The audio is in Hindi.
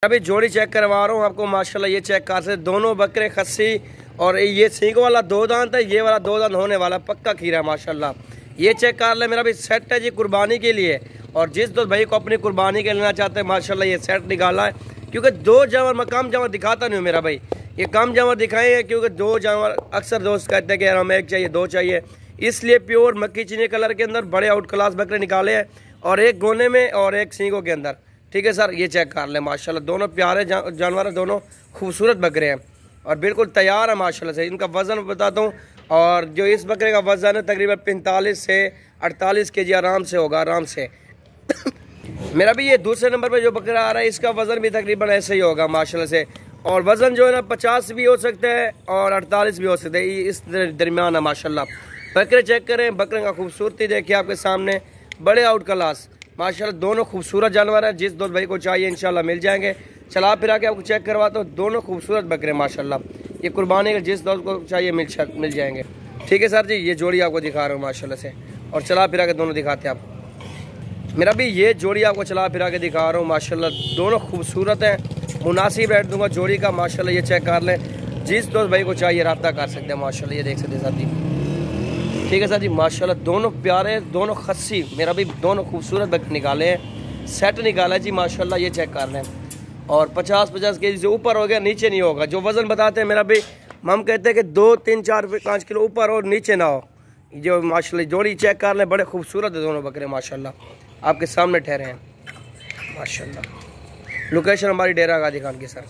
अभी जोड़ी चेक करवा रहा हूँ आपको माशाल्लाह। ये चेक कर सकते दोनों बकरे खस्सी, और ये सींग वाला 2 दांत है, ये वाला 2 दांत होने वाला पक्का खीरा माशाल्लाह। ये चेक कर ले, मेरा भी सेट है जी कुर्बानी के लिए। और जिस दोस्त भाई को अपनी कुर्बानी के लेना चाहते हैं माशाल्लाह ये सेट निकाला है, क्योंकि 2 जानवर मैं कम जानवर दिखाता नहीं हूँ मेरा भाई, ये कम जानवर दिखाएंगे क्योंकि 2 जानवर अक्सर दोस्त कहते हैं कि यार हमें 1 चाहिए 2 चाहिए, इसलिए प्योर मक्की चीनी कलर के अंदर बड़े आउट क्लास बकरे निकाले हैं, और 1 गोने में और 1 सींगों के अंदर। ठीक है सर, ये चेक कर ले माशाल्लाह, दोनों प्यारे जानवर हैं, दोनों खूबसूरत बकरे हैं और बिल्कुल तैयार है माशाल्लाह से। इनका वज़न बताता हूँ, और जो इस बकरे का वज़न है तकरीबन 45 से 48 kg आराम से होगा, आराम से। मेरा भी ये दूसरे नंबर पे जो बकरा आ रहा है इसका वज़न भी तकरीबन ऐसे ही होगा माशाल्लाह से, और वज़न जो है ना 50 भी हो सकता है और 48 भी हो सकता है, इस दरमियान है माशाल्लाह। बकरे चेक करें, बकरे का खूबसूरती देखिए आपके सामने, बड़े आउट क्लास माशाल्लाह, दोनों खूबसूरत जानवर हैं। जिस दोस्त भाई को चाहिए इंशाल्लाह मिल जाएंगे। चला फिरा के आपको चेक करवाता हूँ, दोनों खूबसूरत बकरे माशाल्लाह, ये कुर्बानी के जिस दोस्त को चाहिए मिल जाएंगे। ठीक है सर जी, ये जोड़ी आपको दिखा रहा हूँ माशाल्लाह से, और चला फिरा के दोनों दिखाते हैं आपको। मेरा भी ये जोड़ी आपको चला फिरा के दिखा रहा हूँ माशाल्लाह, दोनों खूबसूरत हैं, मुनासिब रेट दूंगा जोड़ी का माशाल्लाह। ये चेक कर लें, जिस दोस्त भाई को चाहिए रब्ता कर सकते हैं माशाल्लाह, ये देख सकते हैं सर जी। ठीक है सर जी माशाल्लाह, दोनों प्यारे, दोनों खस्सी, मेरा भी दोनों खूबसूरत बकरे निकाले हैं, सेट निकाला है जी माशाल्लाह। ये चेक कर लें, और 50 kg से ऊपर हो गया, नीचे नहीं होगा। जो वज़न बताते हैं मेरा भी, हम कहते हैं कि 2, 3, 4, 5 किलो ऊपर और नीचे ना हो। जो माशाल्लाह जोड़ी चेक कर लें, बड़े खूबसूरत है दोनों बकरे माशाल्लाह, आपके सामने ठहरे हैं माशाल्लाह। लोकेशन हमारी डेरा गाजी खान की सर।